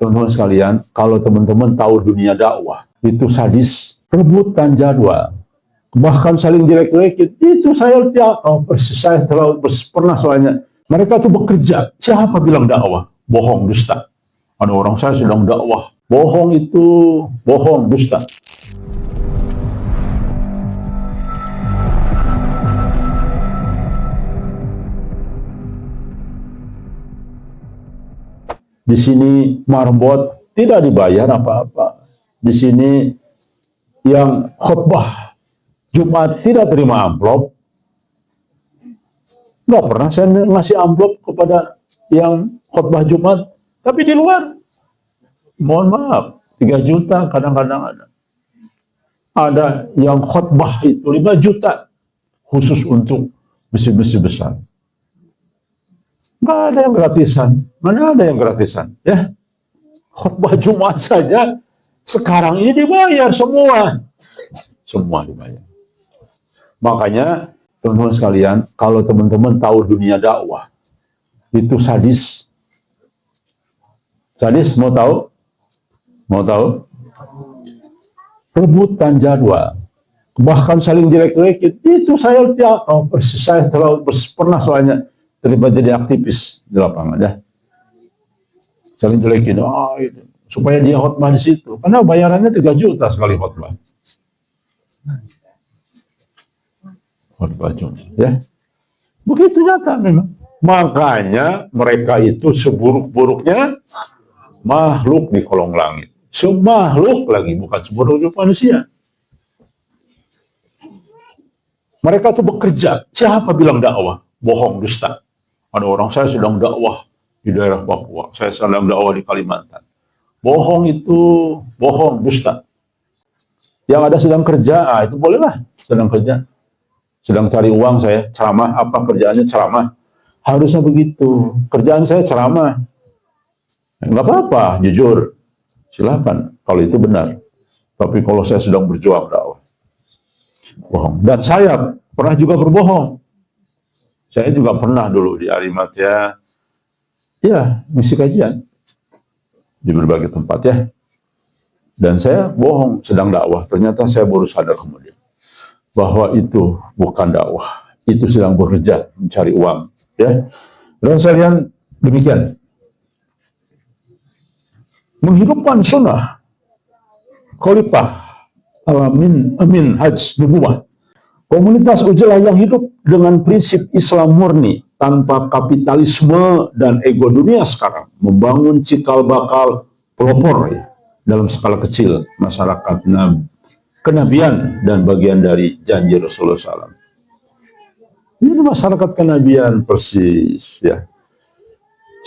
teman-teman sekalian, kalau teman-teman tahu dunia dakwah, itu sadis, rebutan jadwal, bahkan saling jelek-jelekin. Itu saya pernah soalnya. Mereka tuh bekerja. Siapa bilang dakwah? Bohong, dusta. Ada orang saya sedang dakwah. Bohong itu, bohong, dusta. Di sini marbot tidak dibayar apa-apa. Di sini yang khutbah Jumat tidak terima amplop. Nggak pernah saya ngasih amplop kepada yang khutbah Jumat. Tapi di luar, mohon maaf, 3 juta kadang-kadang ada. Ada yang khutbah itu 5 juta khusus untuk besi-besi besar. Nggak ada yang gratisan. Mana ada yang gratisan? Ya, khutbah Jumat saja sekarang ini dibayar semua. Semua dibayar. Makanya teman-teman sekalian, kalau teman-teman tahu dunia dakwah, itu sadis. Sadis, mau tahu? Mau tahu? Rebutan jadwal, bahkan saling jelek-jelekin. Itu saya pernah soalnya terlibat jadi aktivis di lapangan, ya. Saling jelekin, itu supaya dia khutbah di situ, karena bayarannya 3 juta sekali khutbah. Khutbah Jumat, ya. Begitu nyata memang. Makanya mereka itu seburuk-buruknya makhluk di kolong langit. Semakhluk lagi, bukan seburuk manusia. Mereka itu bekerja. Siapa bilang dakwah? Bohong, dusta. Ada orang saya sedang dakwah di daerah Papua, saya sedang dakwah di Kalimantan. Bohong itu, bohong, dusta. Yang ada sedang kerja, itu bolehlah sedang kerja. Sedang cari uang saya, ceramah, apa kerjaannya ceramah. Harusnya begitu, kerjaan saya ceramah. Nggak apa-apa, jujur. Silakan, kalau itu benar. Tapi kalau saya sedang berjuang dakwah, bohong. Dan saya pernah juga berbohong. Saya juga pernah dulu di Arimatea, ya, misi kajian di berbagai tempat, ya. Dan saya bohong sedang dakwah. Ternyata saya baru sadar kemudian bahwa itu bukan dakwah, itu sedang bekerja mencari uang, ya. Dan sekalian demikian, menghidupkan sunnah khalifah amin haj nubuwah. Komunitas Ujalah yang hidup dengan prinsip Islam murni tanpa kapitalisme dan ego dunia sekarang, membangun cikal bakal pelopor, ya, dalam skala kecil masyarakat kenabian dan bagian dari janji Rasulullah SAW. Ini masyarakat kenabian persis, ya.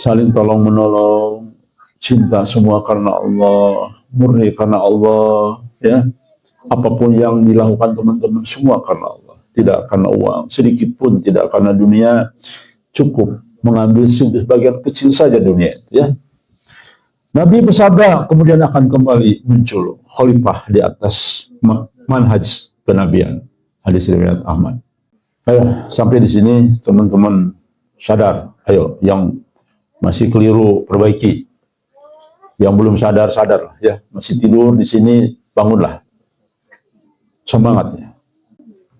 Saling tolong menolong, cinta semua karena Allah, murni karena Allah, ya. Apapun yang dilakukan teman-teman semua karena Allah, tidak karena uang, sedikit pun tidak karena dunia, cukup mengambil sebagian kecil saja dunia, ya. Nabi bersabda kemudian akan kembali muncul khalifah di atas manhaj kenabian. Hadis riwayat Ahmad. Ayo, sampai di sini teman-teman sadar. Ayo, yang masih keliru perbaiki. Yang belum sadar, ya. Masih tidur di sini, bangunlah. Semangatnya.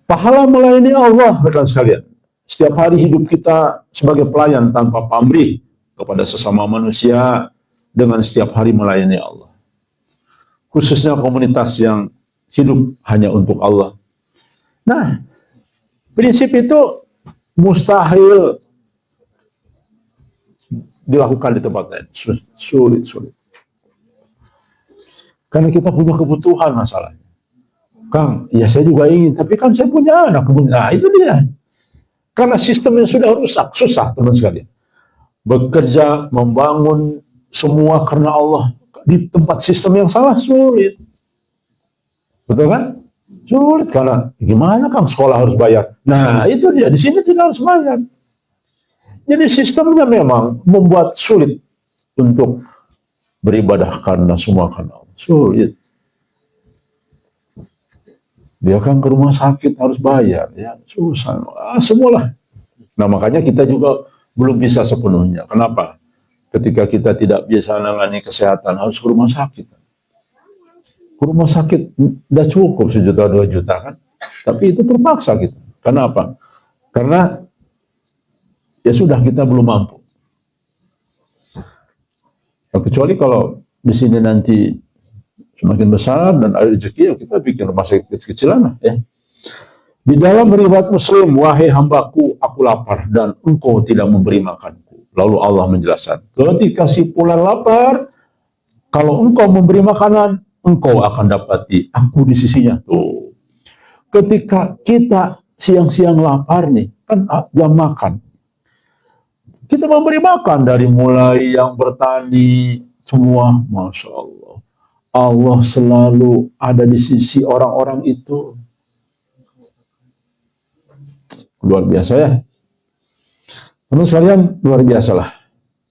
Pahala melayani Allah, rekan sekalian. Setiap hari hidup kita sebagai pelayan tanpa pamrih kepada sesama manusia, dengan setiap hari melayani Allah. Khususnya komunitas yang hidup hanya untuk Allah. Nah, prinsip itu mustahil dilakukan di tempat lain. Sulit. Karena kita punya kebutuhan masalahnya. Kang, ya saya juga ingin, tapi kan saya punya anak. Nah, itu dia. Karena sistemnya sudah rusak, susah teman sekalian. Bekerja, membangun semua karena Allah di tempat sistem yang salah, sulit. Betul kan? Sulit, karena gimana Kang, sekolah harus bayar. Nah, itu dia, di sini tidak harus bayar. Jadi sistemnya memang membuat sulit untuk beribadah karena semua karena Allah. Sulit. Dia kan ke rumah sakit harus bayar, ya susah. Semualah. Nah, makanya kita juga belum bisa sepenuhnya. Kenapa? Ketika kita tidak biasa menangani kesehatan, harus ke rumah sakit. Ke rumah sakit tidak cukup 1 juta 2 juta kan, tapi itu terpaksa gitu. Kenapa? Karena ya sudah, kita belum mampu. Ya, kecuali kalau di sini nanti semakin besar dan ada rezeki, ya kita bikin rumah sakit kecil-kecilan lah ya. Di dalam riwayat Muslim, wahai hambaku, aku lapar dan engkau tidak memberi makanku. Lalu Allah menjelaskan, ketika si fulan lapar, kalau engkau memberi makanan, engkau akan dapati aku di sisinya. Tuh. Ketika kita siang-siang lapar nih, kan jam makan. Kita memberi makan dari mulai yang bertani, semua, Masya Allah. Allah selalu ada di sisi orang-orang itu. Luar biasa ya. Teman sekalian, luar biasa lah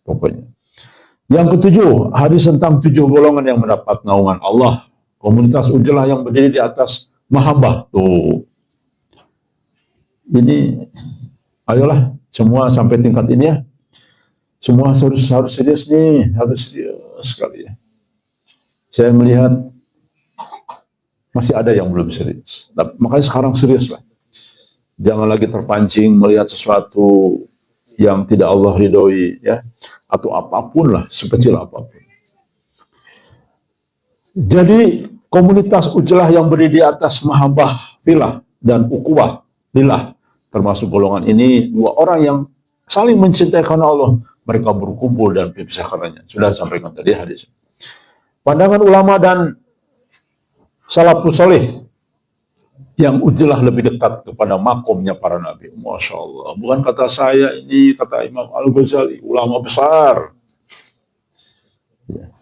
pokoknya. Yang ketujuh, hadis tentang 7 golongan yang mendapat naungan Allah. Komunitas Ujlah yang berdiri di atas mahabbah. Tuh. Ini, ayolah semua sampai tingkat ini ya. Semua harus serius nih, harus serius sekali ya. Saya melihat masih ada yang belum serius. Makanya sekarang serius lah. Jangan lagi terpancing melihat sesuatu yang tidak Allah ridhoi ya, atau apapun lah, sekecil apapun. Jadi komunitas Ujlah yang berdiri di atas mahabbah fillah dan ukuwah lillah, termasuk golongan ini 2 orang yang saling mencintai karena Allah. Mereka berkumpul dan berpisah karenanya. Sudah disampaikan tadi hadis. Pandangan ulama dan salafus saleh yang Ujlah lebih dekat kepada makomnya para nabi. Masya Allah. Bukan kata saya, ini kata Imam Al-Ghazali, ulama besar. Ya.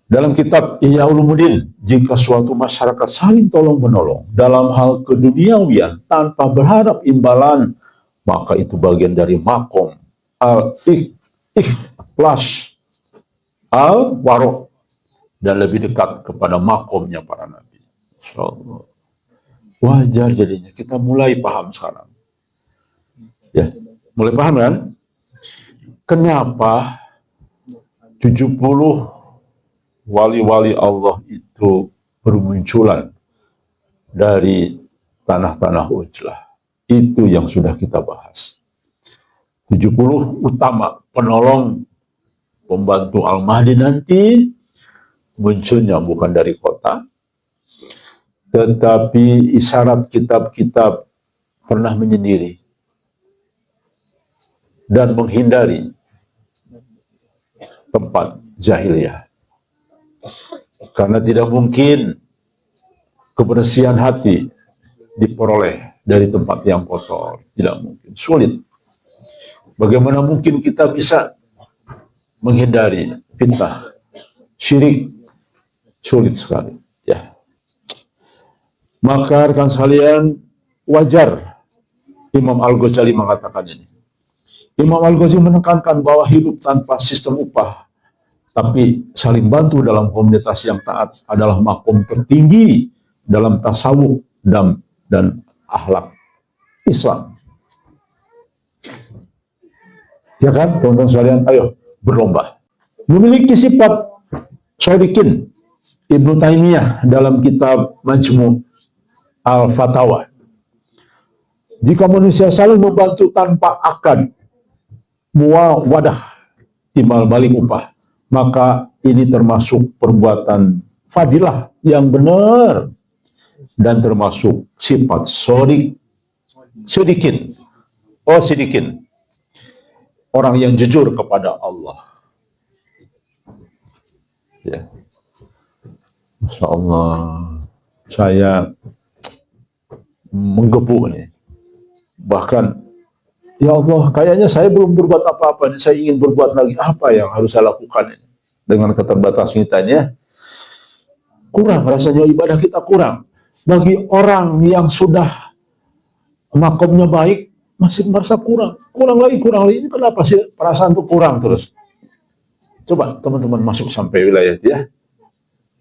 Dalam kitab Ihya Ulumuddin, jika suatu masyarakat saling tolong-menolong dalam hal keduniawian tanpa berharap imbalan, maka itu bagian dari makom al-ikhlas al-waro, dan lebih dekat kepada makomnya para nabi. Masya Allah. Wajar jadinya, kita mulai paham sekarang. Ya, mulai paham kan? Kenapa 70 wali-wali Allah itu bermunculan dari tanah-tanah Ujlah? Itu yang sudah kita bahas. 70 utama penolong pembantu Al-Mahdi nanti munculnya bukan dari kota, tetapi isyarat kitab-kitab pernah menyendiri dan menghindari tempat jahiliyah. Karena tidak mungkin kebersihan hati diperoleh dari tempat yang kotor. Tidak mungkin, sulit. Bagaimana mungkin kita bisa menghindari fitnah, syirik? Sulit sekali. Ya. Maka rekan sekalian, wajar Imam Al-Ghazali mengatakan ini. Imam Al-Ghazali menekankan bahwa hidup tanpa sistem upah, tapi saling bantu dalam komunitas yang taat adalah makom tertinggi dalam tasawuf dan akhlak Islam. Ya kan, teman-teman sekalian, ayo berlomba. Memiliki sifat Shodikin Ibnu Taimiyah dalam kitab Majmu' Al-Fatawa. Jika manusia saling membantu tanpa akad muawadah timbal balik upah, maka ini termasuk perbuatan fadilah yang benar dan termasuk sifat sodikin, orang yang jujur kepada Allah. Ya. Masya Allah, saya menggebu nih. Bahkan, ya Allah, kayaknya saya belum berbuat apa-apa nih. Saya ingin berbuat lagi. Apa yang harus saya lakukan ini? Dengan keterbatasan kitanya, kurang, rasanya ibadah kita kurang. Bagi orang yang sudah makomnya baik, masih merasa kurang. Kurang lagi. Ini kenapa sih perasaan itu kurang terus? Coba teman-teman masuk sampai wilayah itu ya.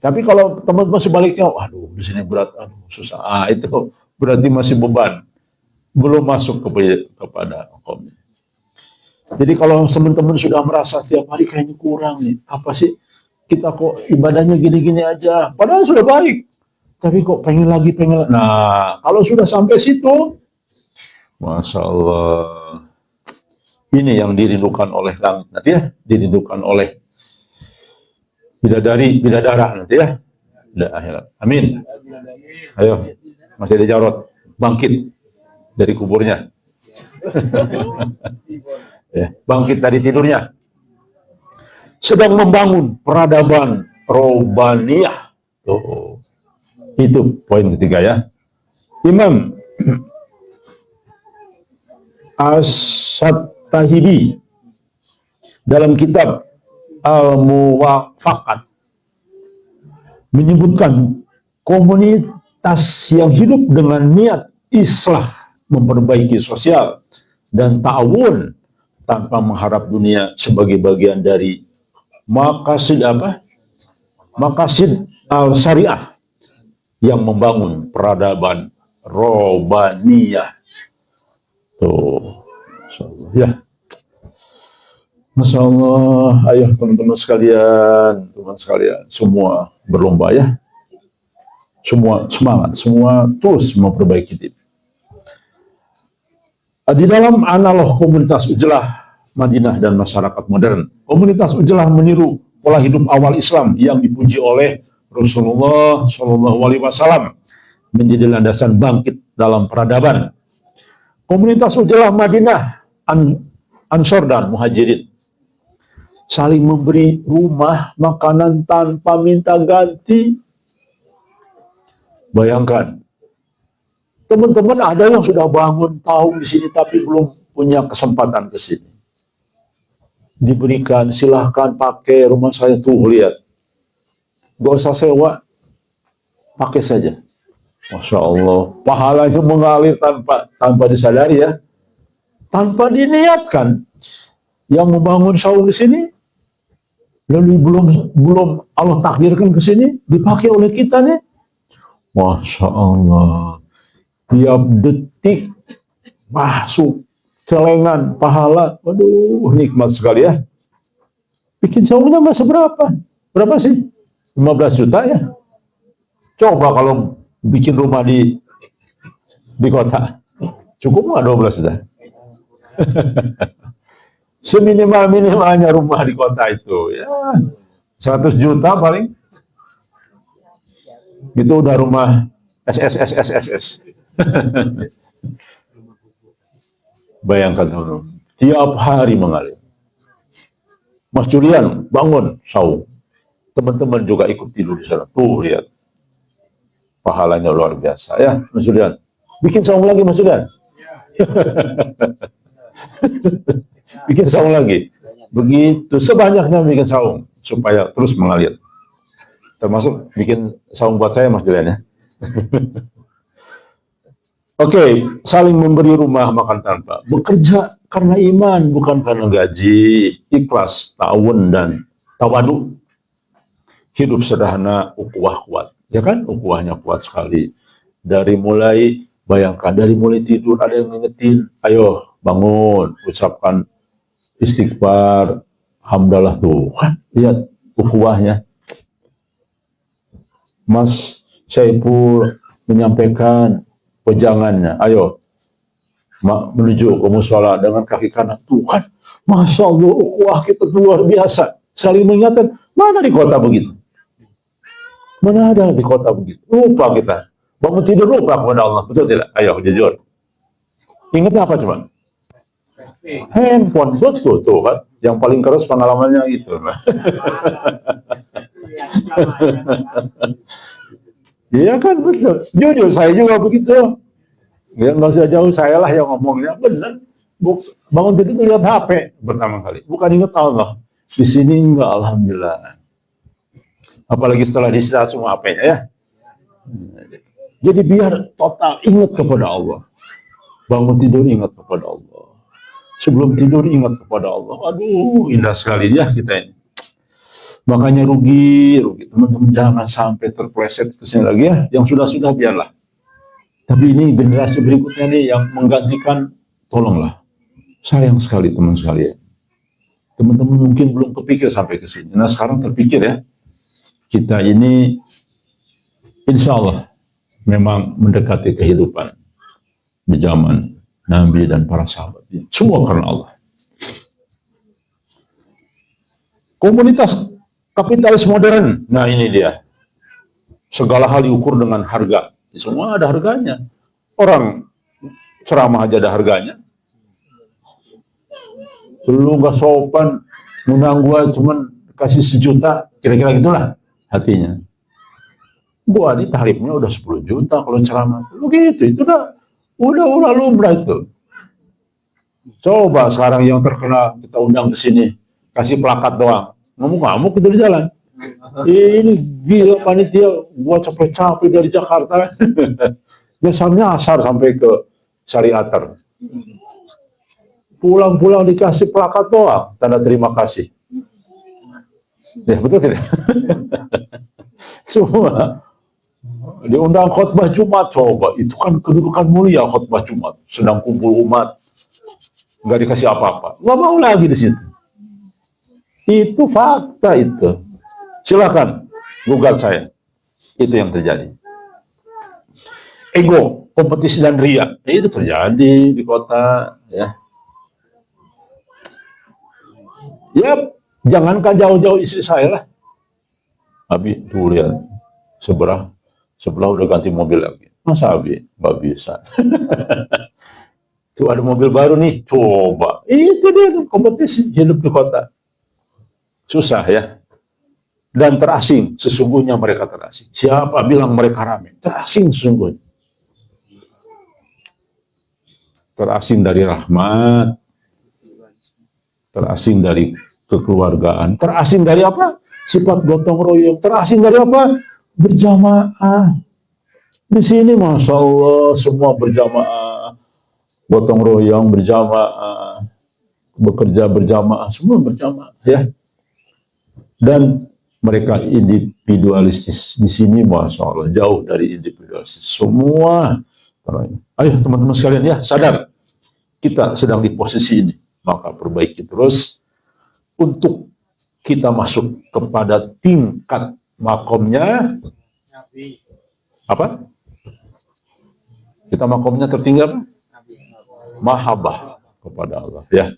Tapi kalau teman-teman sebaliknya, aduh di sini berat, aduh susah. Itu berarti masih beban. Belum masuk kepada makomnya. Jadi kalau teman-teman sudah merasa setiap hari kayaknya kurang nih, apa sih kita kok ibadahnya gini-gini aja, padahal sudah baik, tapi kok pengen lagi, pengen lagi. Nah, kalau sudah sampai situ, Masya Allah, ini yang dirindukan oleh langit nanti ya, dirindukan oleh bidadari, bidadara nanti ya, di akhirat. Amin. Ayo, masih ada Jarot, bangkit dari kuburnya. Ya, bangkit dari tidurnya. Sedang membangun peradaban robaniyah. Oh, itu poin ketiga ya. Imam As-Sattahibi dalam kitab Al-Muwafaqat menyebutkan komunitas yang hidup dengan niat islah, memperbaiki sosial dan ta'awun tanpa mengharap dunia sebagai bagian dari maqasid apa? Maqasid al-syariah yang membangun peradaban robaniyah. Tuh, insyaallah ya. Masya Allah, ayo teman-teman sekalian, semua berlomba ya. Semua semangat, semua terus memperbaiki diri. Di dalam analog komunitas Ujlah Madinah dan masyarakat modern, komunitas Ujlah meniru pola hidup awal Islam yang dipuji oleh Rasulullah SAW menjadi landasan bangkit dalam peradaban. Komunitas Ujlah Madinah, Ansor dan Muhajirin saling memberi rumah, makanan tanpa minta ganti. Bayangkan, teman-teman ada yang sudah bangun tahun di sini tapi belum punya kesempatan ke sini. Diberikan, silahkan pakai rumah saya tuh, lihat. Gak usah sewa, pakai saja. Masya Allah, pahala itu mengalir tanpa disadari ya, tanpa diniatkan. Yang membangun saung di sini, lalu belum Allah takdirkan ke sini, dipakai oleh kita nih. Masya Allah, tiap detik masuk celengan pahala, waduh nikmat sekali ya. Bikin saungnya nggak seberapa, berapa sih? 15 juta ya. Coba kalau bikin rumah di kota, cukup nggak 12 juta? Seminimal-minimalnya rumah di kota itu ya 100 juta paling. Itu udah rumah SSSSSS. Bayangkan tiap hari mengalir. Mas Julian bangun saung, teman-teman juga ikut tidur di sana. Tuh lihat, pahalanya luar biasa ya Mas Julian. Bikin saung lagi Mas Julian. Bikin saung lagi. Begitu sebanyaknya bikin saung supaya terus mengalir. Termasuk bikin saung buat saya Mas Julian ya. Oke, saling memberi rumah makan tanpa, bekerja karena iman bukan karena gaji, ikhlas, ta'awun dan tawadu. Hidup sederhana, ukhuwah kuat. Ya kan? Ukhuwahnya kuat sekali. Dari mulai, bayangkan, dari mulai tidur ada yang ngingetin, ayo bangun, ucapkan istighfar, hamdalah tuh. Lihat ukhuwahnya. Mas Saiful menyampaikan wejangannya, ayo menuju ke musola dengan kaki kanan. Tuhan, Masya Allah, ukhuwah kita luar biasa. Saling mengingatkan, mana di kota begitu? Mana ada di kota begitu? Lupa kita. Bangun tidur lupa kepada Allah. Betul tidak? Ayo, jujur. Ingatnya apa cuman? Handphone, betul tuh kan. Yang paling keras pengalamannya itu. Iya kan, betul. Jujur, saya juga begitu. Ya, nggak usah jauh, saya lah yang ngomongnya. Benar. Bangun tidur lihat HP pertama kali. Bukan ingat Allah. Di sini enggak, alhamdulillah. Apalagi setelah disita semua HP-nya ya. Jadi biar total ingat kepada Allah. Bangun tidur ingat kepada Allah. Sebelum tidur ingat kepada Allah. Aduh, indah sekali ya kita ini. Makanya rugi. Teman-teman jangan sampai terpleset kesini lagi ya. Yang sudah-sudah biarlah. Tapi ini generasi berikutnya nih yang menggantikan, tolonglah. Sayang sekali teman sekalian. Teman-teman mungkin belum kepikir sampai ke sini. Nah sekarang terpikir ya, kita ini insya Allah memang mendekati kehidupan di zaman Nabi dan para sahabat. Semua karena Allah. Komunitas kapitalis modern, nah ini dia. Segala hal diukur dengan harga. Semua ada harganya. Orang ceramah aja ada harganya. Lu nggak sopan, ngundang gua cuman kasih 1 juta, kira-kira gitulah hatinya. Gua di tarifnya udah 10 juta kalau ceramah. Begitu, itu udah lumrah itu. Coba sekarang yang terkenal kita undang ke sini, kasih plakat doang, ngamuk-ngamuk itu di jalan. Ini gila panitia, gua capek-capek dari Jakarta. Biasanya asar sampai ke Syariater. Pulang-pulang dikasih plakat doang, tanda terima kasih. Ya betul tidak? Semua diundang khotbah Jumat, coba itu kan kedudukan mulia khotbah Jumat, sedang kumpul umat, nggak dikasih apa-apa, nggak mau lagi di situ. Itu fakta itu. Silakan gugat saya. Itu yang terjadi. Ego, kompetisi dan ria, itu terjadi di kota, ya. Ya, jangankan jauh-jauh istri saya lah. Abi, tuh lihat, sebelah udah ganti mobil lagi. Masa Abi nggak bisa? Tuh ada mobil baru nih, coba. Itu dia tuh, kompetisi hidup di kota. Susah ya. Dan terasing, sesungguhnya mereka terasing. Siapa bilang mereka ramai? Terasing sesungguhnya. Terasing dari rahmat, terasing dari kekeluargaan, terasing dari apa? Sifat gotong royong, terasing dari apa? Berjamaah. Di sini Masya Allah semua berjamaah, gotong royong berjamaah, bekerja berjamaah, semua berjamaah ya. Dan mereka individualistis. Di sini Masya Allah jauh dari individualistis. Semua. Ayo teman-teman sekalian ya, sadar kita sedang di posisi ini, maka perbaiki terus untuk kita masuk kepada tingkat makomnya apa? Kita makomnya tertinggi apa? Mahabbah kepada Allah ya.